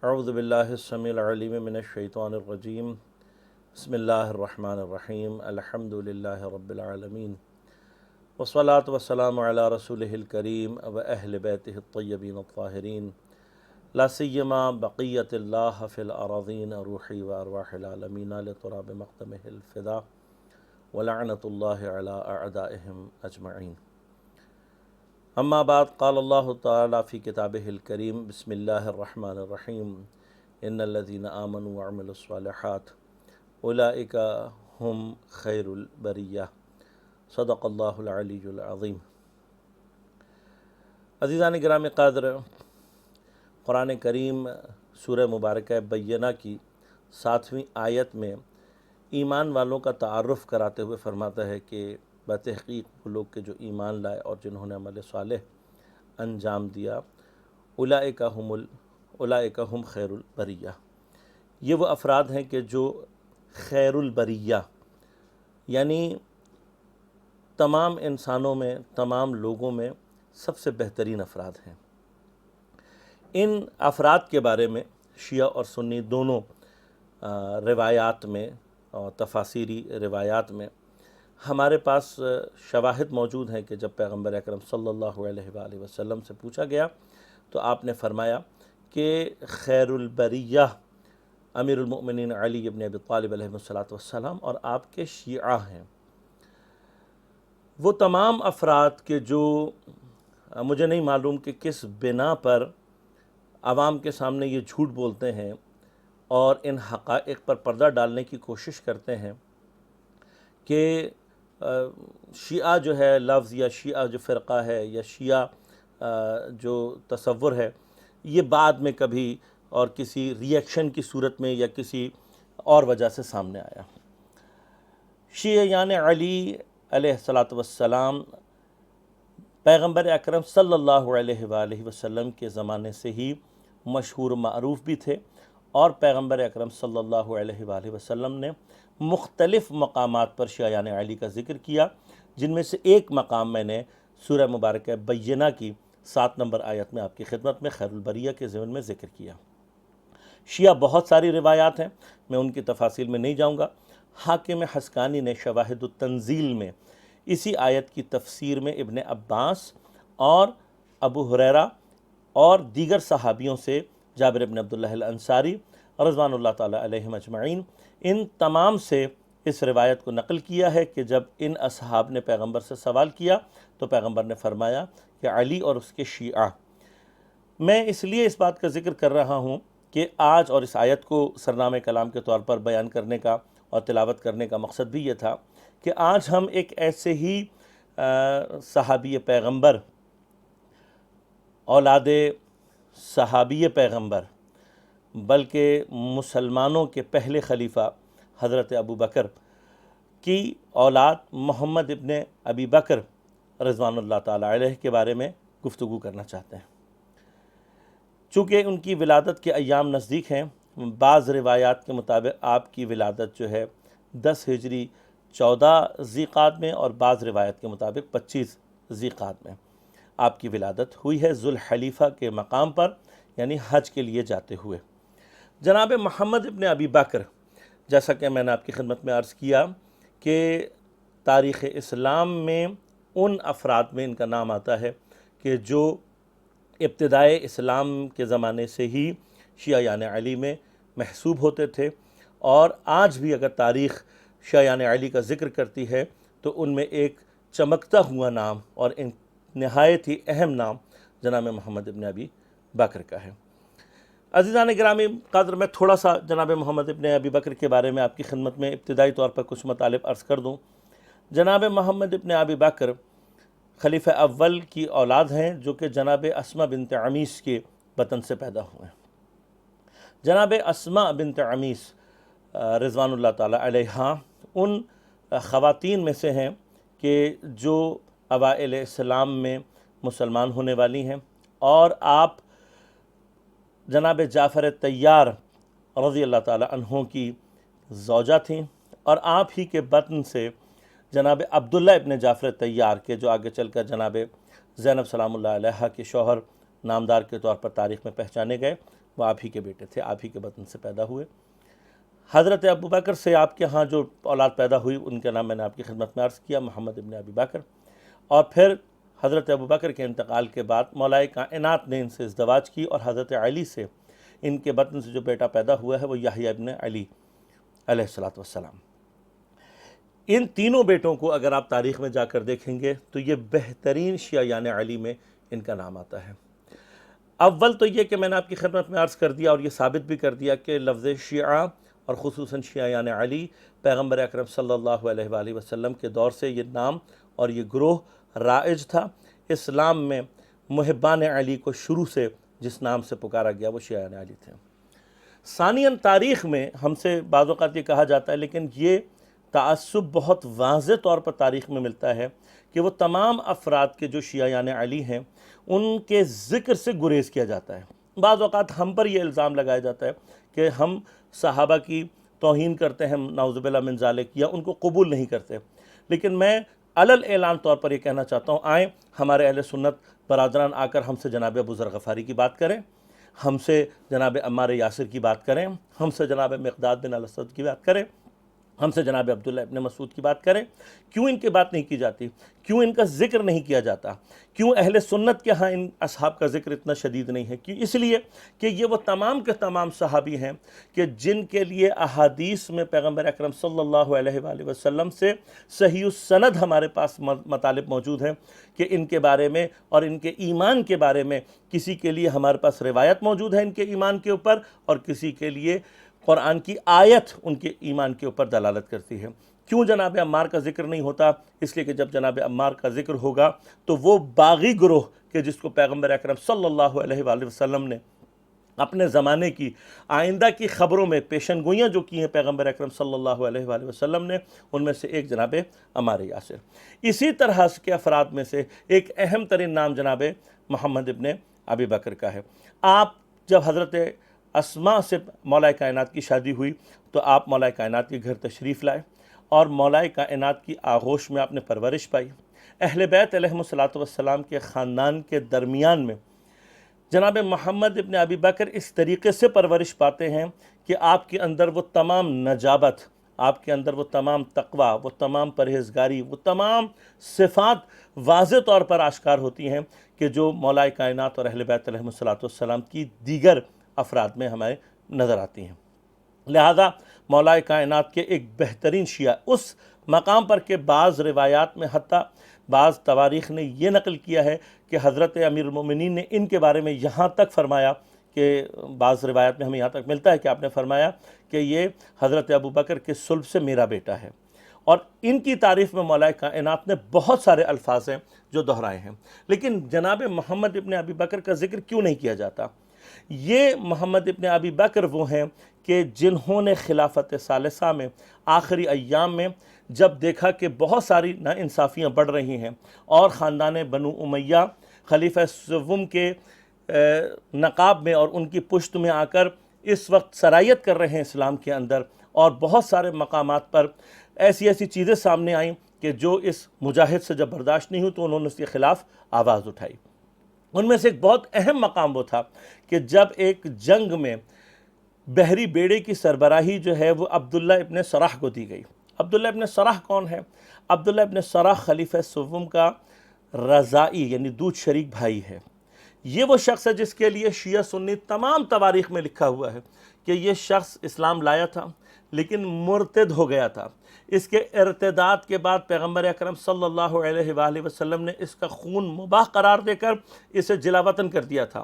اعوذ باللہ السمیع العلیم من الشیطان الرجیم بسم اللہ الرحمن الرحیم الحمد للہ رب العالمین والصلاة والسلام علی رسولہ الکریم و اہل بیتہ الطیبین الطاہرین لا سیما بقیت اللہ فی الارضین روحی و ارواح العالمین لتراب مقدمہ الفدا ولعنت اللہ علی اعدائہم اجمعین. اما بعد قال اللہ تعالی فی کتابہ الکریم بسم اللہ الرحمن الرحیم ان الذین آمنوا وعملوا الصالحات اولئک هم خیر البریہ. صدق اللہ العلی العظیم. عزیزان گرامی قدر، قرآن کریم سورہ مبارکہ بینہ کی 7ویں آیت میں ایمان والوں کا تعارف کراتے ہوئے فرماتا ہے کہ بتحقیق وہ لوگ کے جو ایمان لائے اور جنہوں نے عمل صالح انجام دیا، اولئک ہم خیر البریہ. یہ وہ افراد ہیں کہ جو خیر البریہ یعنی تمام انسانوں میں، تمام لوگوں میں سب سے بہترین افراد ہیں. ان افراد کے بارے میں شیعہ اور سنی دونوں روایات میں اور تفاسیری روایات میں ہمارے پاس شواہد موجود ہیں کہ جب پیغمبر اکرم صلی اللہ علیہ وآلہ وسلم سے پوچھا گیا تو آپ نے فرمایا کہ خیر البریہ امیر المؤمنین علی ابن ابی طالب علیہ السلام اور آپ کے شیعہ ہیں. وہ تمام افراد کے جو مجھے نہیں معلوم کہ کس بنا پر عوام کے سامنے یہ جھوٹ بولتے ہیں اور ان حقائق پر پردہ ڈالنے کی کوشش کرتے ہیں کہ شیعہ جو ہے لفظ یا شیعہ جو فرقہ ہے یا شیعہ جو تصور ہے یہ بعد میں کبھی اور کسی ریئیکشن کی صورت میں یا کسی اور وجہ سے سامنے آیا. شیعہ یعنی علی علیہ السلام پیغمبر اکرم صلی اللہ علیہ وآلہ وسلم کے زمانے سے ہی مشہور معروف بھی تھے، اور پیغمبر اکرم صلی اللہ علیہ وآلہ وسلم نے مختلف مقامات پر شیعہ یعنی علی کا ذکر کیا، جن میں سے ایک مقام میں نے سورہ مبارکہ بینہ کی 7 نمبر آیت میں آپ کی خدمت میں خیر البریہ کے ضمن میں ذکر کیا. شیعہ بہت ساری روایات ہیں، میں ان کی تفاصیل میں نہیں جاؤں گا. حاکم حسکانی نے شواہد التنزیل میں اسی آیت کی تفسیر میں ابن عباس اور ابو ہریرہ اور دیگر صحابیوں سے جابر بن عبداللہ الانصاری رضوان اللہ تعالی علیہم اجمعین، ان تمام سے اس روایت کو نقل کیا ہے کہ جب ان اصحاب نے پیغمبر سے سوال کیا تو پیغمبر نے فرمایا کہ علی اور اس کے شیعہ. میں اس لیے اس بات کا ذکر کر رہا ہوں کہ آج اور اس آیت کو سرنامہ کلام کے طور پر بیان کرنے کا اور تلاوت کرنے کا مقصد بھی یہ تھا کہ آج ہم ایک ایسے ہی صحابی پیغمبر، اولاد صحابی پیغمبر، بلکہ مسلمانوں کے پہلے خلیفہ حضرت ابو بکر کی اولاد محمد ابن ابی بکر رضوان اللہ تعالی علیہ کے بارے میں گفتگو کرنا چاہتے ہیں. چونکہ ان کی ولادت کے ایام نزدیک ہیں، بعض روایات کے مطابق آپ کی ولادت جو ہے 10 ہجری 14 ذیقعد میں اور بعض روایت کے مطابق 25 ذیقعد میں آپ کی ولادت ہوئی ہے، ذوالحلیفہ کے مقام پر یعنی حج کے لیے جاتے ہوئے. جناب محمد ابن ابی بکر، جیسا کہ میں نے آپ کی خدمت میں عرض کیا کہ تاریخ اسلام میں ان افراد میں ان کا نام آتا ہے کہ جو ابتدائے اسلام کے زمانے سے ہی شیعہ یعنی علی میں محسوب ہوتے تھے، اور آج بھی اگر تاریخ شیعہ یعنی علی کا ذکر کرتی ہے تو ان میں ایک چمکتا ہوا نام اور نہایت ہی اہم نام جناب محمد ابن ابی بکر کا ہے. عزیزان گرامی قدر، میں تھوڑا سا جناب محمد ابن ابی بکر کے بارے میں آپ کی خدمت میں ابتدائی طور پر کچھ مطالب عرض کر دوں. جناب محمد ابن ابی بکر خلیفہ اول کی اولاد ہیں جو کہ جناب اسماء بنت عمیس کے بطن سے پیدا ہوئے ہیں. جناب اسماء بنت عمیس رضوان اللہ تعالی علیہا ان خواتین میں سے ہیں کہ جو اوائل اسلام میں مسلمان ہونے والی ہیں، اور آپ جناب جعفر طیار رضی اللہ تعالی عنہ کی زوجہ تھیں، اور آپ ہی کے بطن سے جناب عبداللہ ابن جعفر طیار کے جو آگے چل کر جناب زینب سلام اللہ علیہ کے شوہر نامدار کے طور پر تاریخ میں پہچانے گئے، وہ آپ ہی کے بیٹے تھے، آپ ہی کے بطن سے پیدا ہوئے۔ حضرت ابوبکر سے آپ کے ہاں جو اولاد پیدا ہوئی ان کا نام میں نے آپ کی خدمت میں عرض کیا، محمد ابن ابی بکر، اور پھر حضرت ابوبکر کے انتقال کے بعد مولا کائنات نے ان سے ازدواج کی، اور حضرت علی سے ان کے بطن سے جو بیٹا پیدا ہوا ہے وہ یحییٰ ابن علی علیہ السلام۔ ان تینوں بیٹوں کو اگر آپ تاریخ میں جا کر دیکھیں گے تو یہ بہترین شیعیان علی میں ان کا نام آتا ہے۔ اول تو یہ کہ میں نے آپ کی خدمت میں عرض کر دیا اور یہ ثابت بھی کر دیا کہ لفظ شیعہ اور خصوصاً شیعیان علی پیغمبر اکرم صلی اللہ علیہ وآلہ وسلم کے دور سے یہ نام اور یہ گروہ رائج تھا۔ اسلام میں محبان علی کو شروع سے جس نام سے پکارا گیا وہ شیعیان علی تھے۔ ثانیاً تاریخ میں ہم سے بعض اوقات یہ کہا جاتا ہے، لیکن یہ تعصب بہت واضح طور پر تاریخ میں ملتا ہے کہ وہ تمام افراد کے جو شیعیان علی ہیں ان کے ذکر سے گریز کیا جاتا ہے۔ بعض اوقات ہم پر یہ الزام لگایا جاتا ہے کہ ہم صحابہ کی توہین کرتے ہیں، نعوذ باللہ من ذالک، یا ان کو قبول نہیں کرتے۔ لیکن میں علل اعلان طور پر یہ کہنا چاہتا ہوں، آئیں ہمارے اہل سنت برادران آ کر ہم سے جناب ابو ذر غفاری کی بات کریں، ہم سے جناب عمار یاسر کی بات کریں، ہم سے جناب مقداد بن الاسود کی بات کریں، ہم سے جناب عبداللہ ابن مسعود کی بات کریں۔ کیوں ان کی بات نہیں کی جاتی؟ کیوں ان کا ذکر نہیں کیا جاتا؟ کیوں اہل سنت کے ہاں ان اصحاب کا ذکر اتنا شدید نہیں ہے؟ کیوں؟ اس لیے کہ یہ وہ تمام کے تمام صحابی ہیں کہ جن کے لیے احادیث میں پیغمبر اکرم صلی اللہ علیہ وآلہ وسلم سے صحیح السند ہمارے پاس مطالب موجود ہیں کہ ان کے بارے میں اور ان کے ایمان کے بارے میں کسی کے لیے ہمارے پاس روایت موجود ہے ان کے ایمان کے اوپر، اور کسی کے لیے قرآن کی آیت ان کے ایمان کے اوپر دلالت کرتی ہے۔ کیوں جناب عمار کا ذکر نہیں ہوتا؟ اس لیے کہ جب جناب عمار کا ذکر ہوگا تو وہ باغی گروہ کہ جس کو پیغمبر اکرم صلی اللہ علیہ وآلہ وسلم نے اپنے زمانے کی آئندہ کی خبروں میں پیشن گوئیاں جو کی ہیں پیغمبر اکرم صلی اللہ علیہ وآلہ وسلم نے، ان میں سے ایک جناب عمار یاسر۔ اسی طرح کے افراد میں سے ایک اہم ترین نام جناب محمد ابن ابی بکر کا ہے۔ آپ جب حضرت اسماء سے مولا کائنات کی شادی ہوئی تو آپ مولا کائنات کے گھر تشریف لائے اور مولا کائنات کی آغوش میں آپ نے پرورش پائی۔ اہل بیت علیہم السلام کے خاندان کے درمیان میں جناب محمد ابن ابی بکر اس طریقے سے پرورش پاتے ہیں کہ آپ کے اندر وہ تمام نجابت، آپ کے اندر وہ تمام تقوی، وہ تمام پرہیزگاری، وہ تمام صفات واضح طور پر آشکار ہوتی ہیں کہ جو مولا کائنات اور اہل بیت علیہم السلام کی دیگر افراد میں ہمیں نظر آتی ہیں۔ لہذا مولا کائنات کے ایک بہترین شیعہ اس مقام پر کہ بعض روایات میں حتیٰ بعض تواریخ نے یہ نقل کیا ہے کہ حضرت امیر المومنین نے ان کے بارے میں یہاں تک فرمایا کہ بعض روایات میں ہمیں یہاں تک ملتا ہے کہ آپ نے فرمایا کہ یہ حضرت ابوبکر کے صلب سے میرا بیٹا ہے، اور ان کی تعریف میں مولا کائنات نے بہت سارے الفاظ ہیں جو دہرائے ہیں۔ لیکن جناب محمد ابن ابی بکر کا ذکر کیوں نہیں کیا جاتا؟ یہ محمد ابن ابی بکر وہ ہیں کہ جنہوں نے خلافت ثالثہ میں آخری ایام میں جب دیکھا کہ بہت ساری ناانصافیاں بڑھ رہی ہیں اور خاندان بنو امیہ خلیفہ سوم کے نقاب میں اور ان کی پشت میں آ کر اس وقت سرایت کر رہے ہیں اسلام کے اندر، اور بہت سارے مقامات پر ایسی چیزیں سامنے آئیں کہ جو اس مجاہد سے جب برداشت نہیں ہوئی تو انہوں نے اس کے خلاف آواز اٹھائی۔ ان میں سے ایک بہت اہم مقام وہ تھا کہ جب ایک جنگ میں بحری بیڑے کی سربراہی جو ہے وہ عبداللہ ابن سراح کو دی گئی۔ عبداللہ ابن سراح کون ہے؟ عبداللہ ابن سراح خلیفہ سوم کا رضائی یعنی دودھ شریک بھائی ہے۔ یہ وہ شخص ہے جس کے لیے شیعہ سنی تمام تواریخ میں لکھا ہوا ہے کہ یہ شخص اسلام لایا تھا لیکن مرتد ہو گیا تھا۔ اس کے ارتداد کے بعد پیغمبر اکرم صلی اللہ علیہ وآلہ وسلم نے اس کا خون مباح قرار دے کر اسے جلا وطن کر دیا تھا۔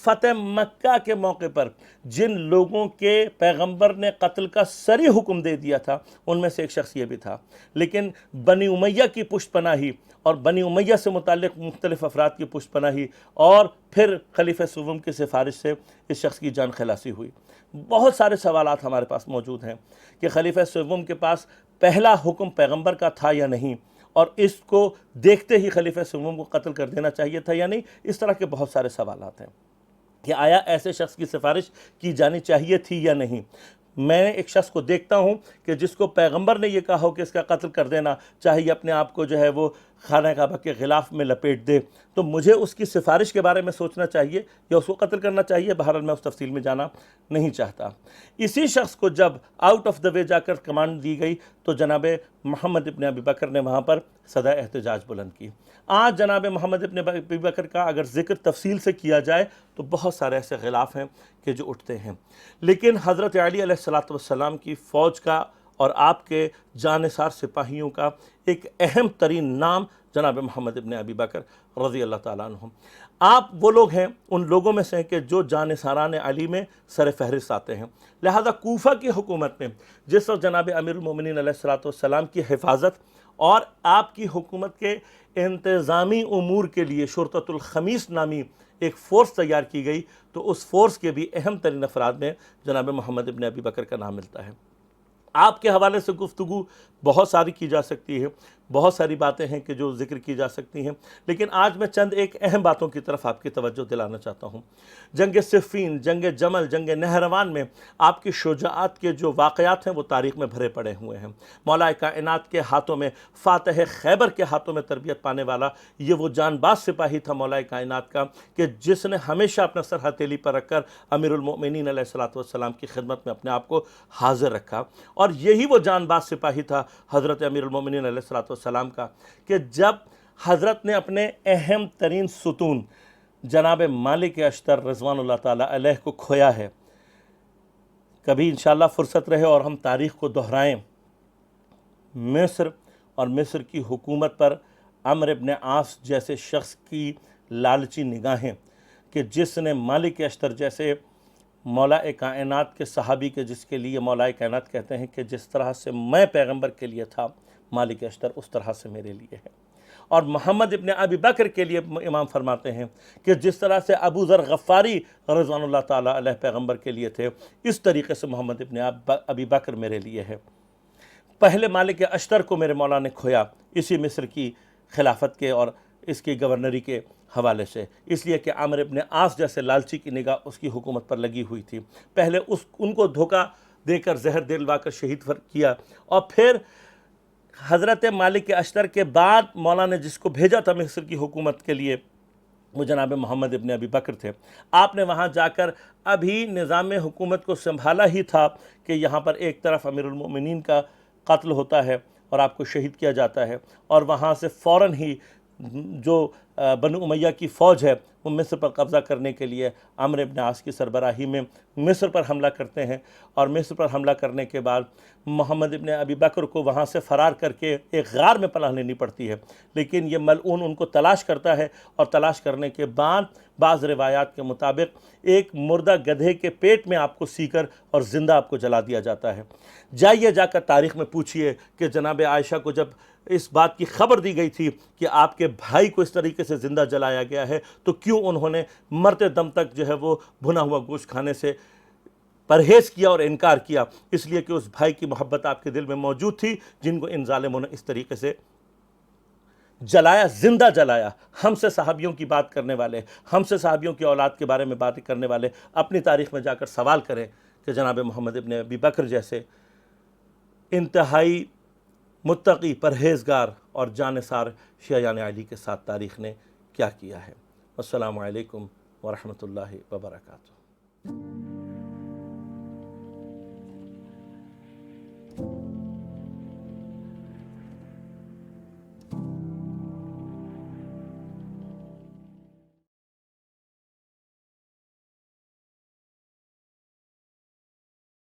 فتح مکہ کے موقع پر جن لوگوں کے پیغمبر نے قتل کا صریح حکم دے دیا تھا ان میں سے ایک شخص یہ بھی تھا، لیکن بنی امیہ کی پشت پناہی اور بنی امیہ سے متعلق مختلف افراد کی پشت پناہی اور پھر خلیفہ سوم کی سفارش سے اس شخص کی جان خلاصی ہوئی۔ بہت سارے سوالات ہمارے پاس موجود ہیں کہ خلیفہ سوم کے پاس پہلا حکم پیغمبر کا تھا یا نہیں، اور اس کو دیکھتے ہی خلیفہ سوم کو قتل کر دینا چاہیے تھا یا نہیں۔ اس طرح کے بہت سارے سوالات ہیں کہ آیا ایسے شخص کی سفارش کی جانی چاہیے تھی یا نہیں۔ میں ایک شخص کو دیکھتا ہوں کہ جس کو پیغمبر نے یہ کہا ہو کہ اس کا قتل کر دینا، چاہے یہ اپنے آپ کو جو ہے وہ خانہ کعبہ کے غلاف میں لپیٹ دے تو مجھے اس کی سفارش کے بارے میں سوچنا چاہیے یا اس کو قتل کرنا چاہیے؟ بہرحال میں اس تفصیل میں جانا نہیں چاہتا۔ اسی شخص کو جب آؤٹ آف دا وے جا کر کمانڈ دی گئی تو جناب محمد ابن ابی بکر نے وہاں پر صدا احتجاج بلند کی۔ آج جناب محمد ابن ابی بکر کا اگر ذکر تفصیل سے کیا جائے تو بہت سارے ایسے غلاف ہیں کہ جو اٹھتے ہیں، لیکن حضرت علی علیہ السلام کی فوج کا اور آپ کے جانثار سپاہیوں کا ایک اہم ترین نام جناب محمد ابن ابی بکر رضی اللہ تعالیٰ عنہ۔ آپ وہ لوگ ہیں، ان لوگوں میں سے ہیں کہ جو جانثاران علی میں سر فہرست آتے ہیں۔ لہذا کوفہ کی حکومت میں جس وقت جناب امیر المومنین علیہ السلام کی حفاظت اور آپ کی حکومت کے انتظامی امور کے لیے شرطۃ الخمیس نامی ایک فورس تیار کی گئی، تو اس فورس کے بھی اہم ترین افراد میں جناب محمد ابن ابی بکر کا نام ملتا ہے۔ آپ کے حوالے سے گفتگو بہت ساری کی جا سکتی ہے، بہت ساری باتیں ہیں کہ جو ذکر کی جا سکتی ہیں، لیکن آج میں چند ایک اہم باتوں کی طرف آپ کی توجہ دلانا چاہتا ہوں۔ جنگ صفین، جنگ جمل، جنگ نہروان میں آپ کی شجاعت کے جو واقعات ہیں وہ تاریخ میں بھرے پڑے ہوئے ہیں۔ مولا کائنات کے ہاتھوں میں، فاتح خیبر کے ہاتھوں میں تربیت پانے والا یہ وہ جان باز سپاہی تھا مولا کائنات کا کہ جس نے ہمیشہ اپنا سر ہتھیلی پر رکھ کر امیر المؤمنین علیہ السلام کی خدمت میں اپنے آپ کو حاضر رکھا، اور یہی وہ جان باز سپاہی تھا حضرت امیر المؤمنین علیہ السلام کا کہ جب حضرت نے اپنے اہم ترین ستون جناب مالک اشتر رضوان اللہ تعالیٰ علیہ کو کھویا ہے۔ کبھی انشاءاللہ فرصت رہے اور ہم تاریخ کو دہرائیں، مصر اور مصر کی حکومت پر عمرو ابن عاص جیسے شخص کی لالچی نگاہیں کہ جس نے مالک اشتر جیسے مولا کائنات کے صحابی کے، جس کے لیے مولا کائنات کہتے ہیں کہ جس طرح سے میں پیغمبر کے لیے تھا مالک اشتر اس طرح سے میرے لیے ہے، اور محمد ابن ابی بکر کے لیے امام فرماتے ہیں کہ جس طرح سے ابو ذر غفاری رضوان اللہ تعالیٰ علیہ پیغمبر کے لیے تھے، اس طریقے سے محمد ابن ابی بکر میرے لیے ہے۔ پہلے مالک اشتر کو میرے مولا نے کھویا اسی مصر کی خلافت کے اور اس کی گورنری کے حوالے سے، اس لیے کہ عمرو ابن عاص جیسے لالچی کی نگاہ اس کی حکومت پر لگی ہوئی تھی۔ پہلے ان کو دھوکہ دے کر زہر دلوا کر شہید کیا، اور پھر حضرت مالک اشتر کے بعد مولا نے جس کو بھیجا تھا مصر کی حکومت کے لیے وہ جناب محمد ابن ابی بکر تھے۔ آپ نے وہاں جا کر ابھی نظام حکومت کو سنبھالا ہی تھا کہ یہاں پر ایک طرف امیر المؤمنین کا قتل ہوتا ہے اور آپ کو شہید کیا جاتا ہے، اور وہاں سے فوراً ہی جو بنو امیہ کی فوج ہے وہ مصر پر قبضہ کرنے کے لیے عمرو ابن عاص کی سربراہی میں مصر پر حملہ کرتے ہیں، اور مصر پر حملہ کرنے کے بعد محمد ابن ابی بکر کو وہاں سے فرار کر کے ایک غار میں پناہ لینی پڑتی ہے، لیکن یہ ملعون ان کو تلاش کرتا ہے، اور تلاش کرنے کے بعد بعض روایات کے مطابق ایک مردہ گدھے کے پیٹ میں آپ کو سی کر اور زندہ آپ کو جلا دیا جاتا ہے۔ جائیے جا کر تاریخ میں پوچھئے کہ جناب عائشہ کو جب اس بات کی خبر دی گئی تھی کہ آپ کے بھائی کو اس طریقے سے زندہ جلایا گیا ہے تو کیوں انہوں نے مرتے دم تک جو ہے وہ بھنا ہوا گوشت کھانے سے پرہیز کیا اور انکار کیا؟ اس لیے کہ اس بھائی کی محبت آپ کے دل میں موجود تھی جن کو ان ظالموں نے اس طریقے سے جلایا، زندہ جلایا۔ ہم سے صحابیوں کی بات کرنے والے، ہم سے صحابیوں کی اولاد کے بارے میں بات کرنے والے اپنی تاریخ میں جا کر سوال کریں کہ جناب محمد ابن ابی بکر جیسے انتہائی متقی، پرہیزگار اور جانثار شیعان علی کے ساتھ تاریخ نے کیا کیا ہے۔ السلام علیکم ورحمۃ اللہ وبرکاتہ۔